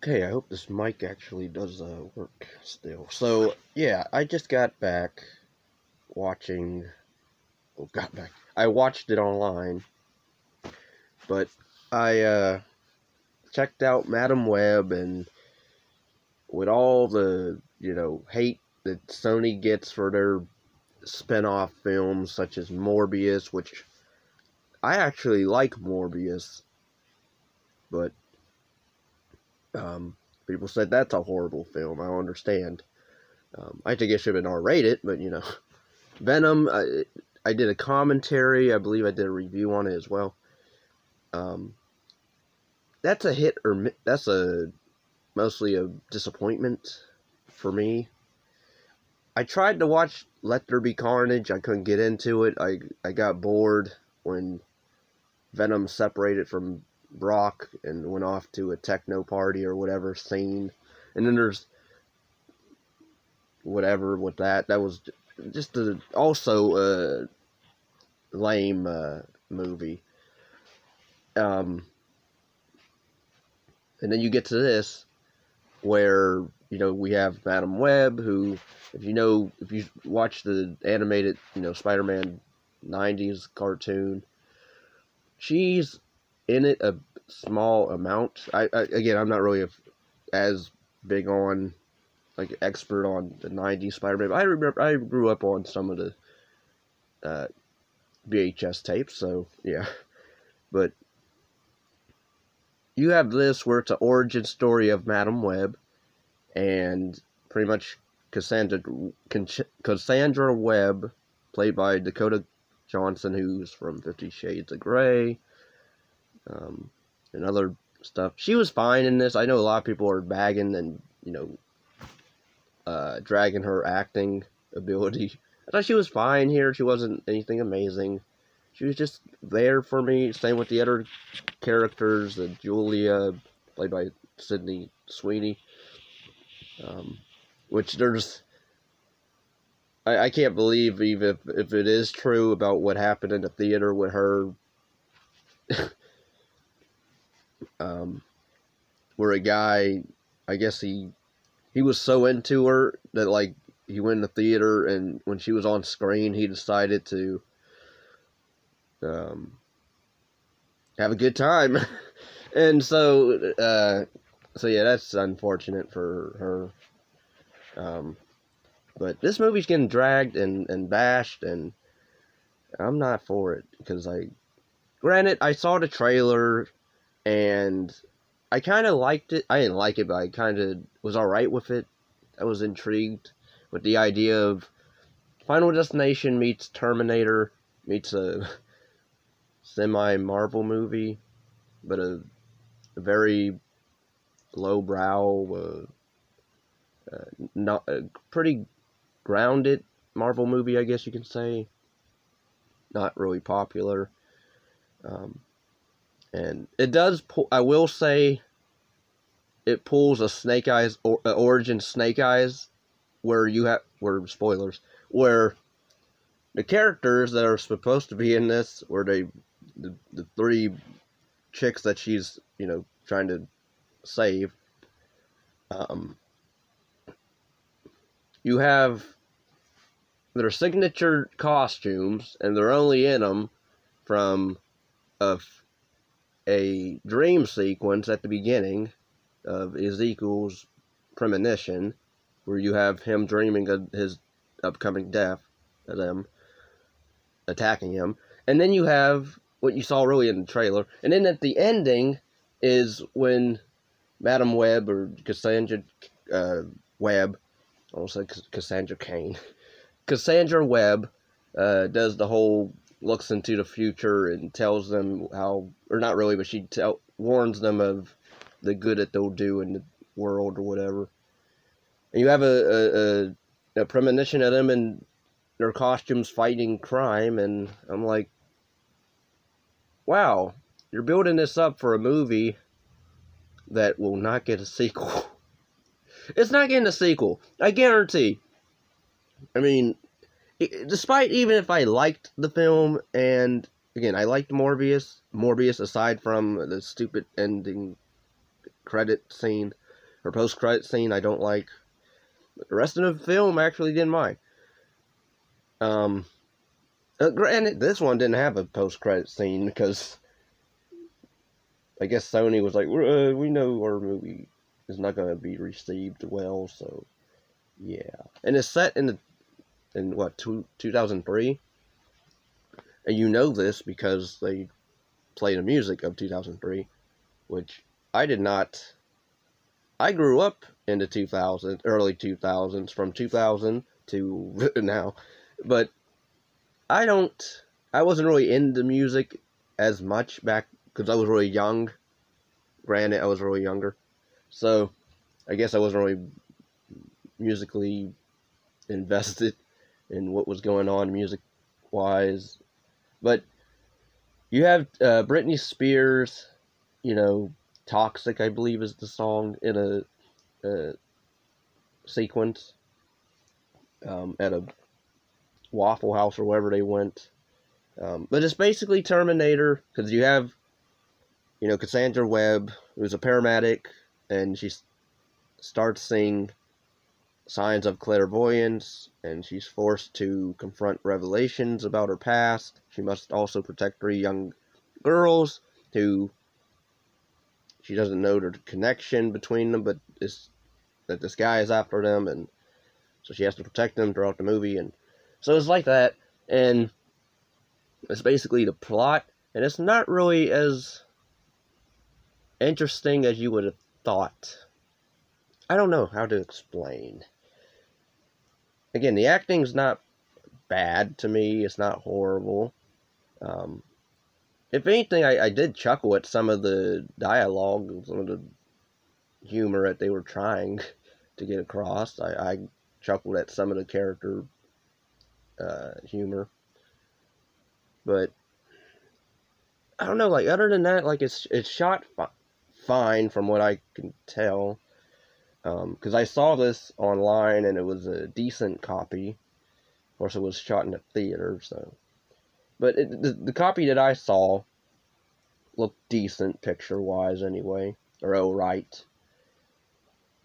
Okay, I hope this mic actually does work still. So, yeah, I just got back watching. Oh, got back. I watched it online, but I checked out Madam Web, and with all the, hate that Sony gets for their spin-off films such as Morbius, which I actually like Morbius, but people said that's a horrible film. I don't understand. I think it should have been R-rated, but Venom, I did a commentary. I believe I did a review on it as well. That's a hit that's mostly a disappointment for me. I tried to watch Let There Be Carnage. I couldn't get into it. I got bored when Venom separated from Brock and went off to a techno party or whatever scene. And then there's whatever with that. That was just also a lame movie. And then you get to this, where, we have Madam Web, who, if you watch the animated, Spider-Man 90s cartoon, she's in it a small amount. Again, I'm not really as big on, like, expert on the 90s Spider-Man, but I grew up on some of the VHS tapes, so, yeah. But you have this where it's an origin story of Madam Web, and pretty much Cassandra Webb, played by Dakota Johnson, who's from 50 Shades of Grey, and other stuff. She was fine in this. I know a lot of people are bagging and, dragging her acting ability. I thought she was fine here. She wasn't anything amazing. She was just there for me. Same with the other characters, Julia, played by Sydney Sweeney. Which I can't believe, even if it is true about what happened in the theater with her, where a guy, I guess he was so into her that, like, he went in the theater, and when she was on screen, he decided to have a good time. And so yeah, that's unfortunate for her. But this movie's getting dragged and bashed, and I'm not for it, because granted, I saw the trailer, and I kind of liked it. I didn't like it, but I kind of was alright with it. I was intrigued with the idea of Final Destination meets Terminator meets a semi-Marvel movie, but a very lowbrow, not a pretty grounded Marvel movie, I guess you can say. Not really popular. And it does I will say, it pulls a Snake Eyes, origin Snake Eyes, where spoilers, where the characters that are supposed to be in this, where the three chicks that she's, trying to save, you have their signature costumes, and they're only in them from a dream sequence at the beginning of Ezekiel's premonition, where you have him dreaming of his upcoming death, of them attacking him. And then you have what you saw really in the trailer. And then at the ending is when Madam Web, or Cassandra Webb, I almost said Cassandra Cain, Cassandra Webb does the whole looks into the future and tells them how, or not really, but she warns them of the good that they'll do in the world or whatever. And you have a premonition of them in their costumes fighting crime, and I'm like, wow, you're building this up for a movie that will not get a sequel. It's not getting a sequel, I guarantee. I mean, despite, even if I liked the film, and again, I liked Morbius, aside from the stupid ending credit scene, Her post-credit scene I don't like. But the rest of the film I actually didn't mind. Granted, this one didn't have a post-credit scene because I guess Sony was like, we know our movie is not going to be received well, so yeah. And it's set in what, 2003? And you know this because they play the music of 2003, which I did not. I grew up in the early 2000s, from 2000 to now, but I wasn't really into music as much back, because I was really young. Granted, I was really younger, so I guess I wasn't really musically invested in what was going on music-wise. But you have Britney Spears, Toxic, I believe is the song, in a sequence at a Waffle House or wherever they went. But it's basically Terminator, because you have, Cassandra Webb, who's a paramedic, and she starts seeing signs of clairvoyance, and she's forced to confront revelations about her past. She must also protect 3 young girls who she doesn't know the connection between them, but that this guy is after them, and so she has to protect them throughout the movie. And so it's like that, and it's basically the plot, and it's not really as interesting as you would have thought. I don't know how to explain. Again, the acting's not bad to me. It's not horrible. If anything, I did chuckle at some of the dialogue, some of the humor that they were trying to get across. I chuckled at some of the character humor. But I don't know, like, other than that, like, it's shot fine from what I can tell. Because I saw this online and it was a decent copy. Of course, it was shot in a theater, so. But the copy that I saw looked decent picture-wise anyway, or alright.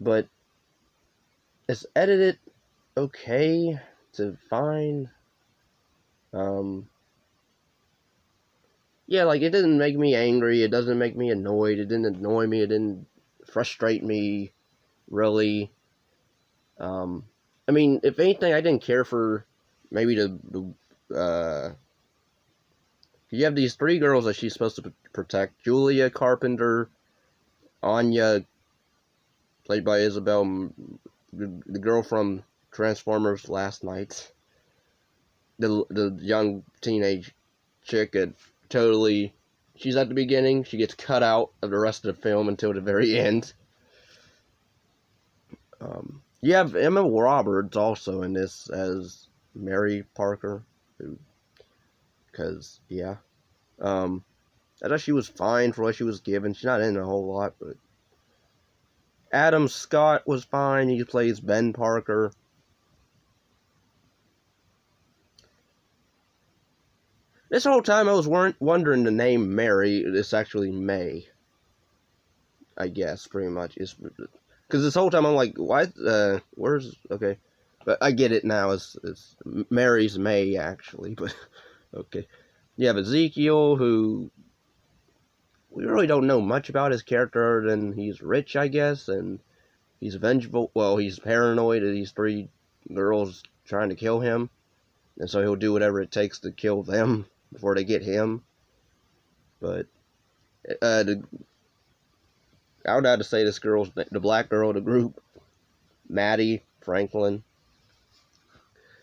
But it's edited okay to fine. Yeah, like, it didn't make me angry, it doesn't make me annoyed, it didn't annoy me, it didn't frustrate me, really. I mean, if anything, I didn't care for maybe you have these 3 girls that she's supposed to protect. Julia Carpenter, Anya, played by Isabel, the girl from Transformers Last Night, the young teenage chick that she's at the beginning, she gets cut out of the rest of the film until the very end. You have Emma Roberts also in this as Mary Parker, because, yeah. I thought she was fine for what she was given. She's not in a whole lot, but Adam Scott was fine. He plays Ben Parker. This whole time I was wondering the name Mary. It's actually May, I guess, pretty much. Because this whole time I'm like, why, okay. But I get it now, it's Mary's May, actually, but, okay. You have Ezekiel, who we really don't know much about his character other than he's rich, I guess, and he's vengeful. Well, he's paranoid of these 3 girls trying to kill him, and so he'll do whatever it takes to kill them before they get him. But I would have to say this girl's the black girl of the group, Maddie Franklin.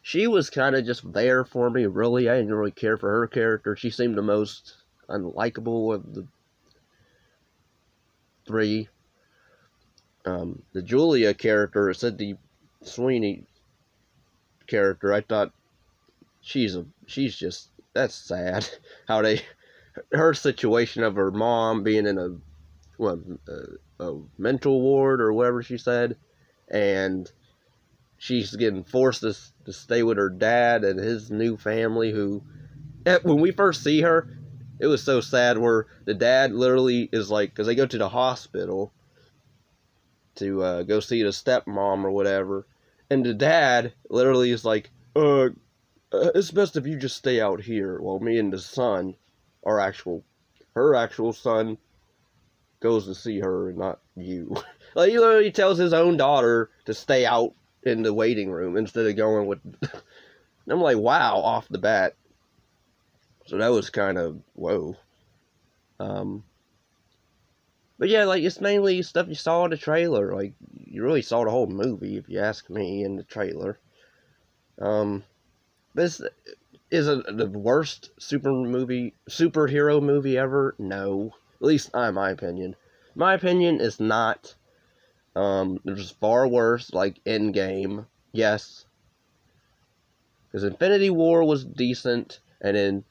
She was kind of just there for me, really. I didn't really care for her character. She seemed the most unlikable of the 3. The Julia character, Sydney Sweeney character, I thought that's sad. How her situation of her mom being in a mental ward or whatever she said, and she's getting forced to stay with her dad and his new family, who, when we first see her, it was so sad, where the dad literally is like, because they go to the hospital, to go see the stepmom or whatever, and the dad literally is like, it's best if you just stay out here while me and the son, her actual son, goes to see her and not you. Like, he literally tells his own daughter to stay out in the waiting room instead of going with... I'm like, wow, off the bat. So that was kind of, whoa. But yeah, like, it's mainly stuff you saw in the trailer. Like, you really saw the whole movie, if you ask me, in the trailer. But is it the worst superhero movie ever? No. At least in my opinion. My opinion is not. There's far worse, like Endgame. Yes. Because Infinity War was decent, and then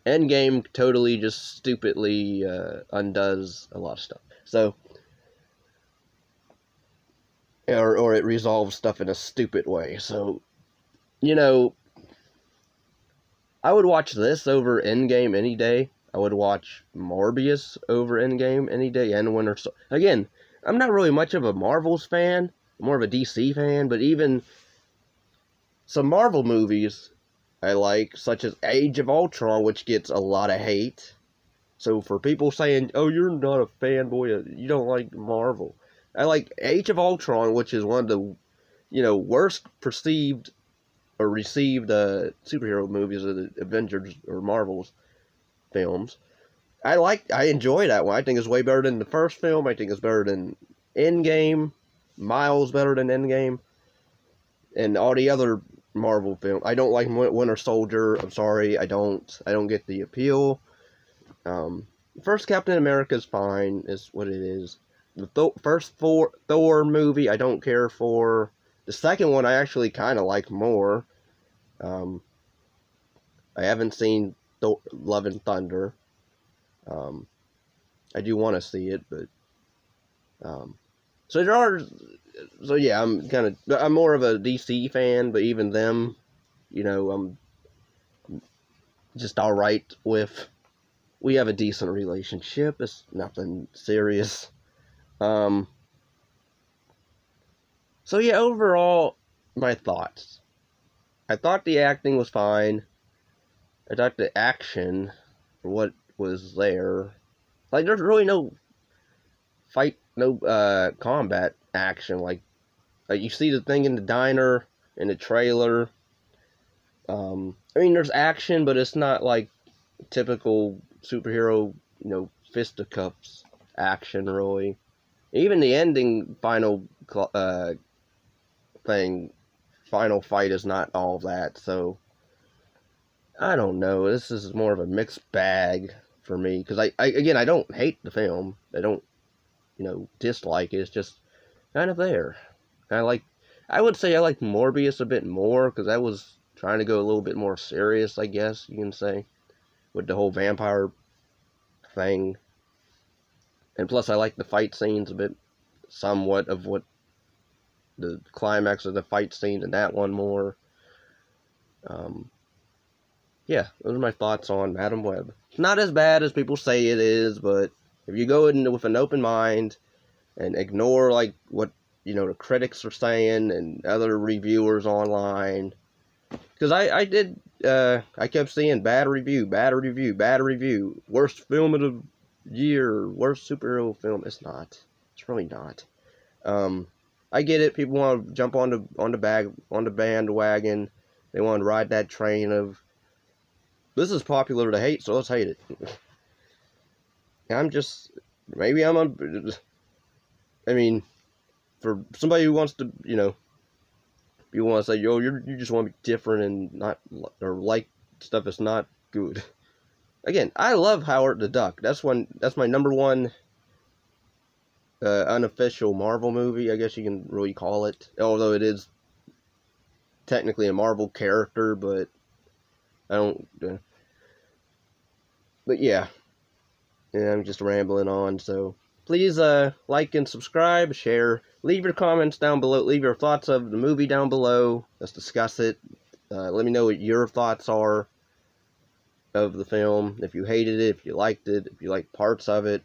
Endgame totally just stupidly undoes a lot of stuff. So, or it resolves stuff in a stupid way. So, you know, I would watch this over Endgame any day. I would watch Morbius over Endgame any day, and Winter Soldier. Again, I'm not really much of a Marvel's fan. I'm more of a DC fan, but even some Marvel movies I like, such as Age of Ultron, which gets a lot of hate. So for people saying, oh, you're not a fanboy, you don't like Marvel. I like Age of Ultron, which is one of the, worst perceived or received superhero movies of the Avengers or Marvel's films. I enjoy that one. I think it's way better than the first film. I think it's better than Endgame. Miles better than Endgame. And all the other Marvel films. I don't like Winter Soldier. I'm sorry. I don't get the appeal. First Captain America is fine. Is what it is. The first Thor movie I don't care for. The second one I actually kind of like more. I haven't seen Love and Thunder. I do want to see it, but so yeah, I'm more of a DC fan, but even them, I'm just alright with. We have a decent relationship. It's nothing serious. So yeah, overall, my thoughts. I thought the acting was fine. I thought the action, for what was there, like, there's really no combat action. Like you see the thing in the diner, in the trailer. I mean, there's action, but it's not like typical superhero, fisticuffs action, really. Even the ending final fight is not all that, so I don't know. This is more of a mixed bag for me, because I don't hate the film. I don't, dislike it. It's just kind of there. I would say I like Morbius a bit more, because I was trying to go a little bit more serious, I guess you can say, with the whole vampire thing. And plus I like the fight scenes a bit, somewhat of what the climax of the fight scene in that one more. Yeah, those are my thoughts on Madam Web. It's not as bad as people say it is, but if you go in with an open mind and ignore, like, what, the critics are saying and other reviewers online, because I kept seeing bad review, worst film of the year, worst superhero film. It's not. It's really not. I get it. People want to jump on the bandwagon. They want to ride that train of, this is popular to hate, so let's hate it. For somebody who wants to, you want to say, yo, you just want to be different and not, or like stuff that's not good. Again, I love Howard the Duck. That's my number one unofficial Marvel movie, I guess you can really call it. Although it is technically a Marvel character, but I don't. But yeah, I'm just rambling on. So please like and subscribe, share, leave your comments down below, leave your thoughts of the movie down below. Let's discuss it. Let me know what your thoughts are of the film. If you hated it, if you liked it, if you liked parts of it.